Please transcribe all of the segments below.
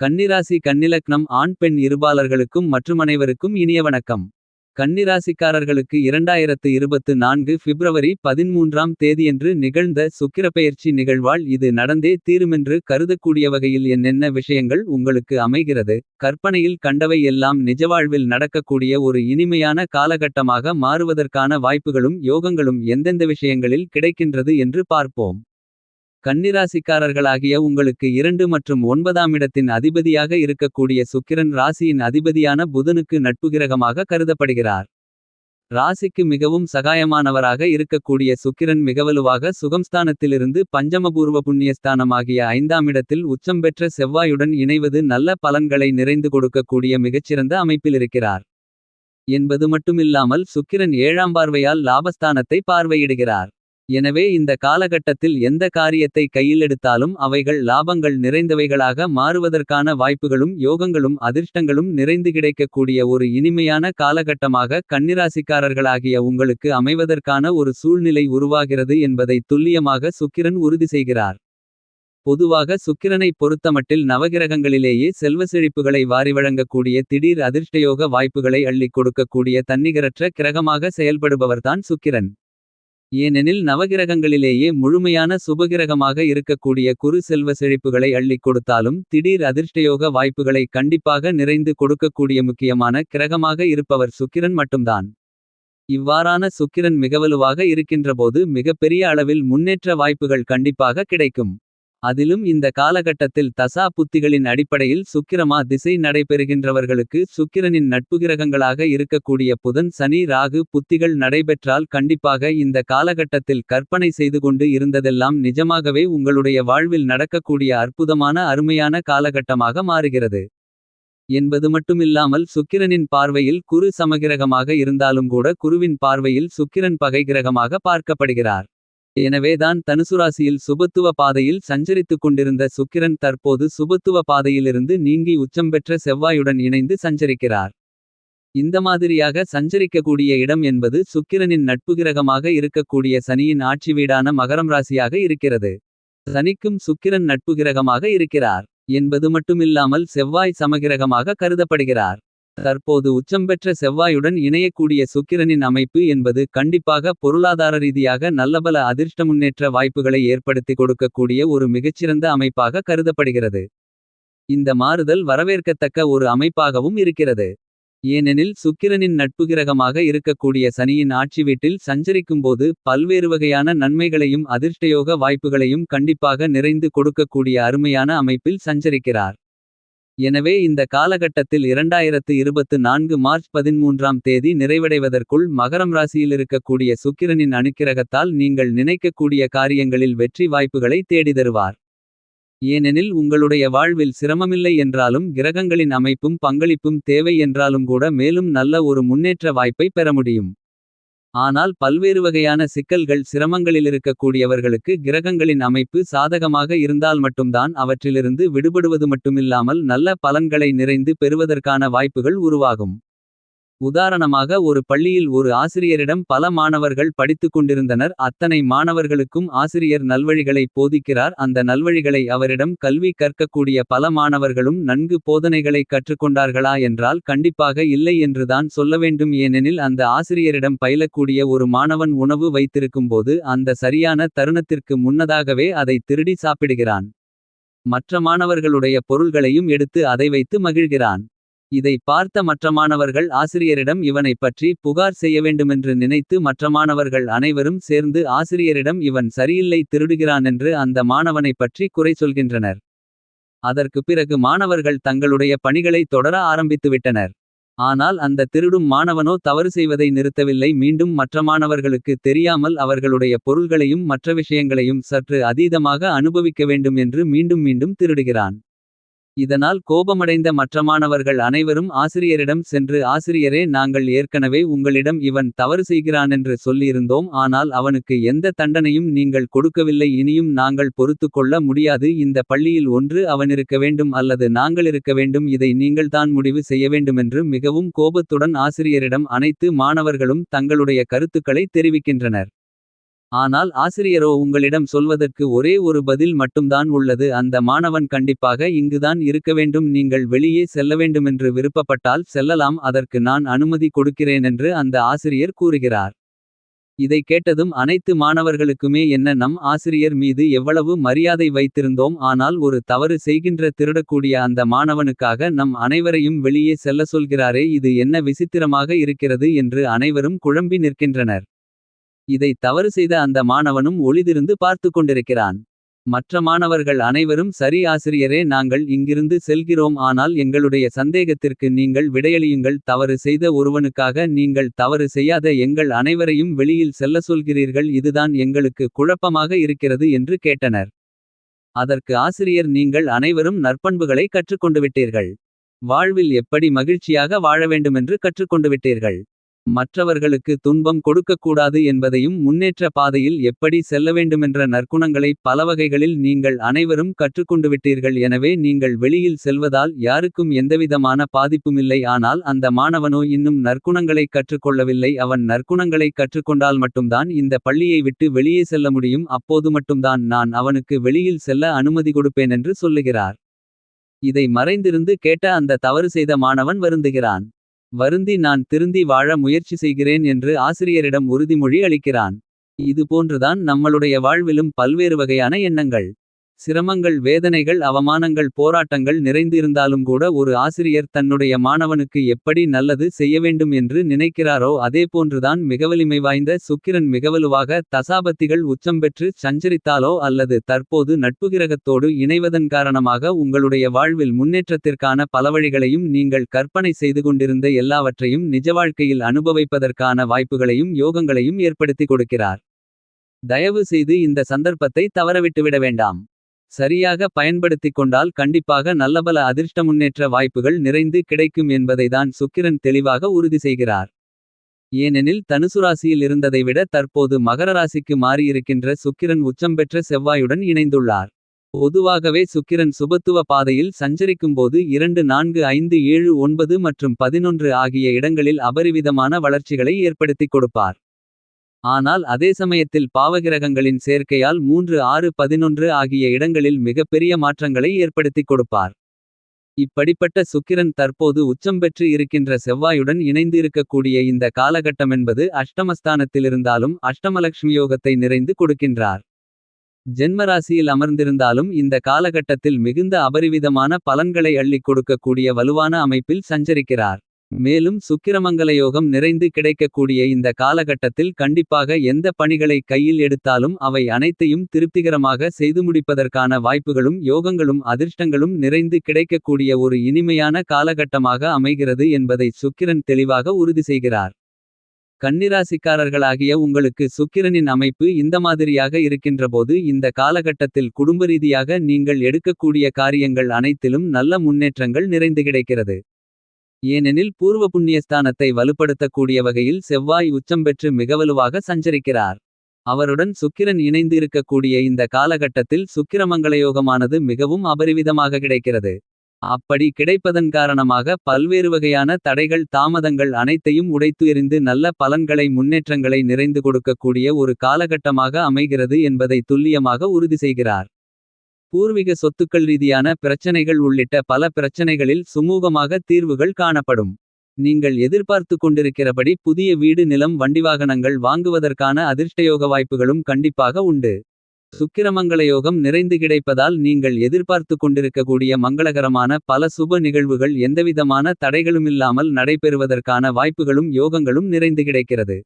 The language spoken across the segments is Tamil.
கன்னிராசி கன்னிலக்னம் ஆண் பெண் இருபாலர்களுக்கும் மற்றும் அனைவருக்கும் இனிய வணக்கம். கன்னிராசிக்காரர்களுக்கு 2024 பிப்ரவரி 13ஆம் தேதியன்று நிகழ்ந்த சுக்கிரப்பெயர்ச்சி நிகழ்வால் இது நடந்தே தீருமென்று கருதக்கூடிய வகையில் என்னென்ன விஷயங்கள் உங்களுக்கு அமைகிறது. கற்பனையில் கண்டவை எல்லாம் நிஜவாழ்வில் நடக்கக்கூடிய ஒரு இனிமையான காலகட்டமாக மாறுவதற்கான வாய்ப்புகளும் யோகங்களும் எந்தெந்த விஷயங்களில் கிடைக்கின்றது என்று பார்ப்போம். கன்னிராசிக்காரர்களாகிய உங்களுக்கு 2 மற்றும் 9ஆம் இடத்தின் அதிபதியாக இருக்கக்கூடிய சுக்கிரன் ராசியின் அதிபதியான புதனுக்கு நட்புகிரகமாக கருதப்படுகிறார். ராசிக்கு மிகவும் சகாயமானவராக இருக்கக்கூடிய சுக்கிரன் மிகவலுவாக சுகம்ஸ்தானத்திலிருந்து பஞ்சமபூர்வ புண்ணியஸ்தானமாகிய 5ஆம் இடத்தில் உச்சம் பெற்ற செவ்வாயுடன் இணைவது நல்ல பலன்களை நிறைந்து கொடுக்கக்கூடிய மிகச்சிறந்த அமைப்பிலிருக்கிறார் என்பது மட்டுமில்லாமல் சுக்கிரன் 7ஆம் பார்வையால் லாபஸ்தானத்தை பார்வையிடுகிறார். எனவே இந்த காலகட்டத்தில் எந்த காரியத்தை கையில் எடுத்தாலும் அவைகள் லாபங்கள் நிறைந்தவைகளாக மாறுவதற்கான வாய்ப்புகளும் யோகங்களும் அதிர்ஷ்டங்களும் நிறைந்து கிடைக்கக்கூடிய ஒரு இனிமையான காலகட்டமாக கன்னிராசிக்காரர்களாகிய உங்களுக்கு அமைவதற்கான ஒரு சூழ்நிலை உருவாகிறது என்பதை துல்லியமாக சுக்கிரன் உறுதி செய்கிறார். பொதுவாக சுக்கிரனை பொறுத்தமட்டில் நவகிரகங்களிலேயே செல்வ செழிப்புகளை வாரி வழங்கக்கூடிய திடீர் அதிர்ஷ்டயோக வாய்ப்புகளை அள்ளிக் கொடுக்கக்கூடிய தன்னிகரற்ற கிரகமாக செயல்படுபவர்தான் சுக்கிரன். ஏனெனில் நவகிரகங்களிலேயே முழுமையான சுபகிரகமாக இருக்கக்கூடிய குரு செல்வ செழிப்புகளை அள்ளிக் கொடுத்தாலும் திடீர் அதிர்ஷ்டயோக வாய்ப்புகளை கண்டிப்பாக நிறைந்து கொடுக்கக்கூடிய முக்கியமான கிரகமாக இருப்பவர் சுக்கிரன் மட்டும்தான். இவ்வாறான சுக்கிரன் மிகவலுவாக இருக்கின்றபோது மிகப்பெரிய அளவில் முன்னேற்ற வாய்ப்புகள் கண்டிப்பாக கிடைக்கும். அதிலும் இந்த காலகட்டத்தில் தசா புத்திகளின் அடிப்படையில் சுக்கிரமா திசை நடைபெறுகின்றவர்களுக்கு சுக்கிரனின் நட்புகிரகங்களாக இருக்கக்கூடிய புதன் சனி ராகு புத்திகள் நடைபெற்றால் கண்டிப்பாக இந்த காலகட்டத்தில் கற்பனை செய்து கொண்டு இருந்ததெல்லாம் நிஜமாகவே உங்களுடைய வாழ்வில் நடக்கக்கூடிய அற்புதமான அருமையான காலகட்டமாக மாறுகிறது என்பது மட்டுமில்லாமல் சுக்கிரனின் பார்வையில் குரு சமகிரகமாக இருந்தாலும் கூட குருவின் பார்வையில் சுக்கிரன் பகைகிரகமாக பார்க்கப்படுகிறார். எனவேதான் தனுசுராசியில் சுபத்துவ பாதையில் சஞ்சரித்துக் கொண்டிருந்த சுக்கிரன் தற்போது சுபத்துவ பாதையிலிருந்து நீங்கி உச்சம் பெற்ற செவ்வாயுடன் இணைந்து சஞ்சரிக்கிறார். இந்த மாதிரியாக சஞ்சரிக்கக்கூடிய இடம் என்பது சுக்கிரனின் நட்புகிரகமாக இருக்கக்கூடிய சனியின் ஆட்சி வீடான மகரம் ராசியாக இருக்கிறது. சனிக்கும் சுக்கிரன் நட்புகிரகமாக இருக்கிறார் என்பது மட்டுமில்லாமல் செவ்வாய் சமகிரகமாக கருதப்படுகிறார். தற்போது உச்சம் பெற்ற செவ்வாயுடன் இணையக்கூடிய சுக்கிரனின் அமைப்பு என்பது கண்டிப்பாக பொருளாதார ரீதியாக நல்லபல அதிர்ஷ்ட முன்னேற்ற வாய்ப்புகளை ஏற்படுத்தி கொடுக்கக்கூடிய ஒரு மிகச்சிறந்த அமைப்பாக கருதப்படுகிறது. இந்த மாறுதல் வரவேற்கத்தக்க ஒரு அமைப்பாகவும் இருக்கிறது. ஏனெனில் சுக்கிரனின் நட்புகிரகமாக இருக்கக்கூடிய சனியின் ஆட்சி வீட்டில் சஞ்சரிக்கும்போது பல்வேறு வகையான நன்மைகளையும் அதிர்ஷ்டயோக வாய்ப்புகளையும் கண்டிப்பாக நிறைந்து கொடுக்கக்கூடிய அருமையான அமைப்பில் சஞ்சரிக்கிறார். எனவே இந்த காலகட்டத்தில் 2024 மார்ச் 13ஆம் தேதி நிறைவடைவதற்குள் மகரம் ராசியிலிருக்கக்கூடிய சுக்கிரனின் அனுக்கிரகத்தால் நீங்கள் நினைக்கக்கூடிய காரியங்களில் வெற்றி வாய்ப்புகளை தேடிதருவார். ஏனெனில் உங்களுடைய வாழ்வில் சிரமமில்லை என்றாலும் கிரகங்களின் அமைப்பும் பங்களிப்பும் தேவை என்றாலும் கூட மேலும் நல்ல ஒரு முன்னேற்ற வாய்ப்பை பெற முடியும். ஆனால் பல்வேறு வகையான சிக்கல்கள் சிரமங்களிலிருக்கக்கூடியவர்களுக்கு கிரகங்களின் அமைப்பு சாதகமாக இருந்தால் மட்டும்தான் அவற்றிலிருந்து விடுபடுவது மட்டுமில்லாமல் நல்ல பலன்களை நிறைந்து பெறுவதற்கான வாய்ப்புகள் உருவாகும். உதாரணமாக ஒரு பள்ளியில் ஒரு ஆசிரியரிடம் பல மாணவர்கள் படித்துக் கொண்டிருந்தனர். அத்தனை மாணவர்களுக்கும் ஆசிரியர் நல்வழிகளை போதிக்கிறார். அந்த நல்வழிகளை அவரிடம் கல்வி கற்கக்கூடிய பல மாணவர்களும் நன்கு போதனைகளை கற்றுக்கொண்டார்களா என்றால் கண்டிப்பாக இல்லை என்றுதான் சொல்ல வேண்டும். ஏனெனில் அந்த ஆசிரியரிடம் பயிலக்கூடிய ஒரு மாணவன் உணவு வைத்திருக்கும்போது அந்த சரியான தருணத்திற்கு முன்னதாகவே அதை திருடி சாப்பிடுகிறான். மற்ற மாணவர்களுடைய பொருள்களையும் எடுத்து அதை வைத்து மகிழ்கிறான். இதை பார்த்த மற்ற மாணவர்கள் ஆசிரியரிடம் இவனைப் பற்றி புகார் செய்ய வேண்டுமென்று நினைத்து மற்ற மாணவர்கள் அனைவரும் சேர்ந்து ஆசிரியரிடம் இவன் சரியில்லை திருடுகிறானென்று அந்த மாணவனைப் பற்றி குறை சொல்கின்றனர். அதற்கு பிறகு மாணவர்கள் தங்களுடைய பணிகளை தொடர ஆரம்பித்துவிட்டனர். ஆனால் அந்த திருடும் மாணவனோ தவறு செய்வதை நிறுத்தவில்லை. மீண்டும் மற்ற மாணவர்களுக்கு தெரியாமல் அவர்களுடைய பொருள்களையும் மற்ற விஷயங்களையும் சற்று அதீதமாக அனுபவிக்க வேண்டும் என்று மீண்டும் மீண்டும் திருடுகிறான். இதனால் கோபமடைந்த மற்ற மாணவர்கள் அனைவரும் ஆசிரியரிடம் சென்று ஆசிரியரே நாங்கள் ஏற்கனவே உங்களிடம் இவன் தவறு செய்கிறானென்று சொல்லியிருந்தோம். ஆனால் அவனுக்கு எந்த தண்டனையும் நீங்கள் கொடுக்கவில்லை. இனியும் நாங்கள் பொறுத்துக் கொள்ள முடியாது. இந்த பள்ளியில் ஒன்று அவனிருக்க வேண்டும் அல்லது நாங்களிருக்க வேண்டும். இதை நீங்கள்தான் முடிவு செய்ய வேண்டுமென்று மிகவும் கோபத்துடன் ஆசிரியரிடம் அனைத்து மாணவர்களும் தங்களுடைய கருத்துக்களை தெரிவிக்கின்றனர். ஆனால் ஆசிரியரோ உங்களிடம் சொல்வதற்கு ஒரே ஒரு பதில் மட்டும்தான் உள்ளது. அந்த மாணவன் கண்டிப்பாக இங்குதான் இருக்க வேண்டும். நீங்கள் வெளியே செல்ல வேண்டுமென்று விருப்பப்பட்டால் செல்லலாம். அதற்கு நான் அனுமதி கொடுக்கிறேனென்று அந்த ஆசிரியர் கூறுகிறார். இதை கேட்டதும் அனைத்து மாணவர்களுக்குமே என்ன நம் ஆசிரியர் மீது எவ்வளவு மரியாதை வைத்திருந்தோம். ஆனால் ஒரு தவறு செய்கின்ற திருடக்கூடிய அந்த மாணவனுக்காக நம் அனைவரையும் வெளியே செல்ல சொல்கிறாரே. இது என்ன விசித்திரமாக இருக்கிறது என்று அனைவரும் குழம்பி நிற்கின்றனர். இதை தவறு செய்த அந்த மாணவனும் ஒளிதிருந்து பார்த்து கொண்டிருக்கிறான். மற்ற மாணவர்கள் அனைவரும் சரி ஆசிரியரே, நாங்கள் இங்கிருந்து செல்கிறோம். ஆனால் எங்களுடைய சந்தேகத்திற்கு நீங்கள் விடையளியுங்கள். தவறு செய்த ஒருவனுக்காக நீங்கள் தவறு செய்யாத எங்கள் அனைவரையும் வெளியில் செல்ல சொல்கிறீர்கள். இதுதான் எங்களுக்கு குழப்பமாக இருக்கிறது என்று கேட்டனர். அதற்கு ஆசிரியர், நீங்கள் அனைவரும் நற்பண்புகளை கற்றுக்கொண்டு விட்டீர்கள். வாழ்வில் எப்படி மகிழ்ச்சியாக வாழ வேண்டுமென்று கற்றுக்கொண்டு விட்டீர்கள். மற்றவர்களுக்கு துன்பம் கொடுக்கக்கூடாது என்பதையும் முன்னேற்ற பாதையில் எப்படி செல்ல வேண்டுமென்ற நற்குணங்களை பலவகைகளில் நீங்கள் அனைவரும் கற்றுக்கொண்டு விட்டீர்கள். எனவே நீங்கள் வெளியில் செல்வதால் யாருக்கும் எந்தவிதமான பாதிப்புமில்லை. ஆனால் அந்த மாணவனோ இன்னும் நற்குணங்களை கற்றுக்கொள்ளவில்லை. அவன் நற்குணங்களை கற்றுக்கொண்டால் மட்டும்தான் இந்த பள்ளியை விட்டு வெளியே செல்ல முடியும். அப்போது மட்டும்தான் நான் அவனுக்கு வெளியில் செல்ல அனுமதி கொடுப்பேனென்று சொல்லுகிறார். இதை மறைந்திருந்து கேட்ட அந்த தவறு செய்த மாணவன் வருந்துகிறான். வருந்தி நான் திருந்தி வாழ முயற்சி செய்கிறேன் என்று ஆசிரியரிடம் உறுதிமொழி அளிக்கிறான். இதுபோன்றுதான் நம்மளுடைய வாழ்விலும் பல்வேறு வகையான எண்ணங்கள், சிரமங்கள், வேதனைகள், அவமானங்கள், போராட்டங்கள் நிறைந்து இருந்தாலும் கூட ஒரு ஆசிரியர் தன்னுடைய மாணவனுக்கு எப்படி நல்லது செய்ய வேண்டும் என்று நினைக்கிறாரோ அதேபோன்றுதான் மிகவலிமை வாய்ந்த சுக்கிரன் மிகவலுவாக தசாபத்திகள் உச்சம் பெற்று சஞ்சரித்தாலோ அல்லது தற்போது நட்புகிரகத்தோடு இணைவதன் காரணமாக உங்களுடைய வாழ்வில் முன்னேற்றத்திற்கான பலவழிகளையும் நீங்கள் கற்பனை செய்து கொண்டிருந்த எல்லாவற்றையும் நிஜ வாழ்க்கையில் அனுபவிப்பதற்கான வாய்ப்புகளையும் யோகங்களையும் ஏற்படுத்தி கொடுக்கிறார். தயவு செய்து இந்த சந்தர்ப்பத்தை தவறவிட்டுவிட வேண்டாம். சரியாக பயன்படுத்திக் கொண்டால் கண்டிப்பாக நல்லபல அதிர்ஷ்ட முன்னேற்ற வாய்ப்புகள் நிறைந்து கிடைக்கும் என்பதைதான் சுக்கிரன் தெளிவாக உறுதி செய்கிறார். ஏனெனில் தனுசுராசியில் இருந்ததை விட தற்போது மகர ராசிக்கு மாறியிருக்கின்ற சுக்கிரன் உச்சம் பெற்ற செவ்வாயுடன் இணைந்துள்ளார். பொதுவாகவே சுக்கிரன் சுபத்துவ பாதையில் சஞ்சரிக்கும்போது 2 4 5 7 9 மற்றும் 11 ஆகிய இடங்களில் அபரிவிதமான வளர்ச்சிகளை ஏற்படுத்திக் கொடுப்பார். ஆனால் அதே சமயத்தில் பாவகிரகங்களின் சேர்க்கையால் 3 6 11 ஆகிய இடங்களில் மிகப்பெரிய மாற்றங்களை ஏற்படுத்திக் கொடுப்பார். இப்படிப்பட்ட சுக்கிரன் தற்போது உச்சம் பெற்று இருக்கின்ற செவ்வாயுடன் இணைந்து இருக்கக்கூடிய இந்த காலகட்டமென்பது அஷ்டமஸ்தானத்திலிருந்தாலும் அஷ்டமலக்ஷ்மியோகத்தை நிறைந்து கொடுக்கின்றார். ஜென்மராசியில் அமர்ந்திருந்தாலும் இந்த காலகட்டத்தில் மிகுந்த அபரிவிதமான பலன்களை அள்ளிக் கொடுக்கக்கூடிய வலுவான அமைப்பில் சஞ்சரிக்கிறார். மேலும் சுக்கிரமங்கலயோகம் நிறைந்து கிடைக்கக்கூடிய இந்த காலகட்டத்தில் கண்டிப்பாக எந்த பணிகளை கையில் எடுத்தாலும் அவை அனைத்தையும் திருப்திகரமாக செய்து முடிப்பதற்கான வாய்ப்புகளும் யோகங்களும் அதிர்ஷ்டங்களும் நிறைந்து கிடைக்கக்கூடிய ஒரு இனிமையான காலகட்டமாக அமைகிறது என்பதை சுக்கிரன் தெளிவாக உறுதி செய்கிறார். கன்னிராசிக்காரர்களாகிய உங்களுக்கு சுக்கிரனின் அமைப்பு இந்த மாதிரியாக இருக்கின்றபோது இந்த காலகட்டத்தில் குடும்பரீதியாக நீங்கள் எடுக்கக்கூடிய காரியங்கள் அனைத்திலும் நல்ல முன்னேற்றங்கள் நிறைந்து கிடைக்கிறது. ஏனெனில் பூர்வ புண்ணியஸ்தானத்தை வலுப்படுத்தக்கூடிய வகையில் செவ்வாய் உச்சம் பெற்று மிகவலுவாக சஞ்சரிக்கிறார். அவருடன் சுக்கிரன் இணைந்து இருக்கக்கூடிய இந்த காலகட்டத்தில் சுக்கிரமங்கலயோகமானது மிகவும் அபரிவிதமாக கிடைக்கிறது. அப்படி கிடைப்பதன் காரணமாக பல்வேறு வகையான தடைகள் தாமதங்கள் அனைத்தையும் உடைத்து எறிந்து நல்ல பலன்களை முன்னேற்றங்களை நிறைந்து கொடுக்கக்கூடிய ஒரு காலகட்டமாக அமைகிறது என்பதை துல்லியமாக உறுதி செய்கிறார். பூர்வீக சொத்துக்கள் ரீதியான பிரச்சனைகள் உள்ளிட்ட பல பிரச்சனைகளில் சுமூகமாக தீர்வுகள் காணப்படும். நீங்கள் எதிர்பார்த்து கொண்டிருக்கிறபடி புதிய வீடு நிலம் வண்டிவாகனங்கள் வாங்குவதற்கான அதிர்ஷ்டயோக வாய்ப்புகளும் கண்டிப்பாக உண்டு. சுக்கிரமங்கலயோகம் நிறைந்து கிடைப்பதால் நீங்கள் எதிர்பார்த்து கொண்டிருக்கக்கூடிய மங்களகரமான பல சுப நிகழ்வுகள் எந்தவிதமான தடைகளுமில்லாமல் நடைபெறுவதற்கான வாய்ப்புகளும் யோகங்களும் நிறைந்து கிடைக்கிறது.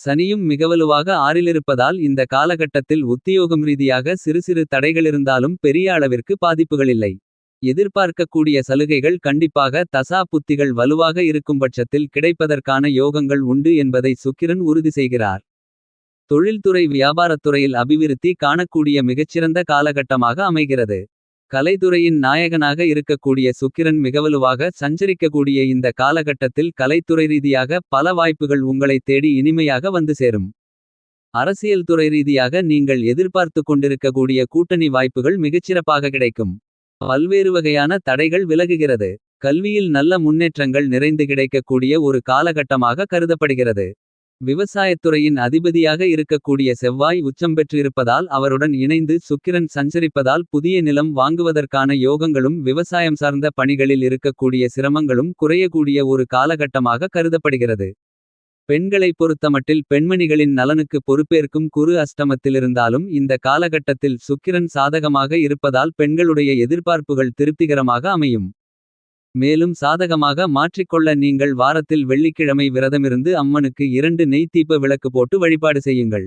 சனியும் மிகவலுவாக ஆறிலிருப்பதால் இந்த காலகட்டத்தில் உத்தியோகம் ரீதியாக சிறு சிறு தடைகளிருந்தாலும் பெரிய அளவிற்கு பாதிப்புகளில்லை. எதிர்பார்க்கக்கூடிய சலுகைகள் கண்டிப்பாக தசா புத்திகள் வலுவாக இருக்கும்பட்சத்தில் கிடைப்பதற்கான யோகங்கள் உண்டு என்பதை சுக்கிரன் உறுதி செய்கிறார். தொழில்துறை வியாபாரத்துறையில் அபிவிருத்தி காணக்கூடிய மிகச்சிறந்த காலகட்டமாக அமைகிறது. கலைத்துறையின் நாயகனாக இருக்கக்கூடிய சுக்கிரன் மிகவலுவாக சஞ்சரிக்கக்கூடிய இந்த காலகட்டத்தில் கலைத்துறை ரீதியாக பல வாய்ப்புகள் உங்களை தேடி இனிமையாக வந்து சேரும். அரசியல் துறை ரீதியாக நீங்கள் எதிர்பார்த்து கொண்டிருக்கக்கூடிய கூட்டணி வாய்ப்புகள் மிகச்சிறப்பாக கிடைக்கும். பல்வேறு வகையான தடைகள் விலகுகிறது. கல்வியில் நல்ல முன்னேற்றங்கள் நிறைந்து கிடைக்கக்கூடிய ஒரு காலகட்டமாக கருதப்படுகிறது. விவசாயத்துறையின் அதிபதியாக இருக்கக்கூடிய செவ்வாய் உச்சம் பெற்றிருப்பதால் அவருடன் இணைந்து சுக்கிரன் சஞ்சரிப்பதால் புதிய நிலம் வாங்குவதற்கான யோகங்களும் விவசாயம் சார்ந்த பணிகளில் இருக்கக்கூடிய சிரமங்களும் குறையக்கூடிய ஒரு காலகட்டமாக கருதப்படுகிறது. பெண்களைப் பொறுத்தமட்டில் பெண்மணிகளின் நலனுக்கு பொறுப்பேற்கும் குரு அஷ்டமத்திலிருந்தாலும் இந்த காலகட்டத்தில் சுக்கிரன் சாதகமாக இருப்பதால் பெண்களுடைய எதிர்பார்ப்புகள் திருப்திகரமாக அமையும். மேலும் சாதகமாக மாற்றிக்கொள்ள நீங்கள் வாரத்தில் வெள்ளிக்கிழமை விரதமிருந்து அம்மனுக்கு 2 நெய் தீப விளக்கு போட்டு வழிபாடு செய்யுங்கள்.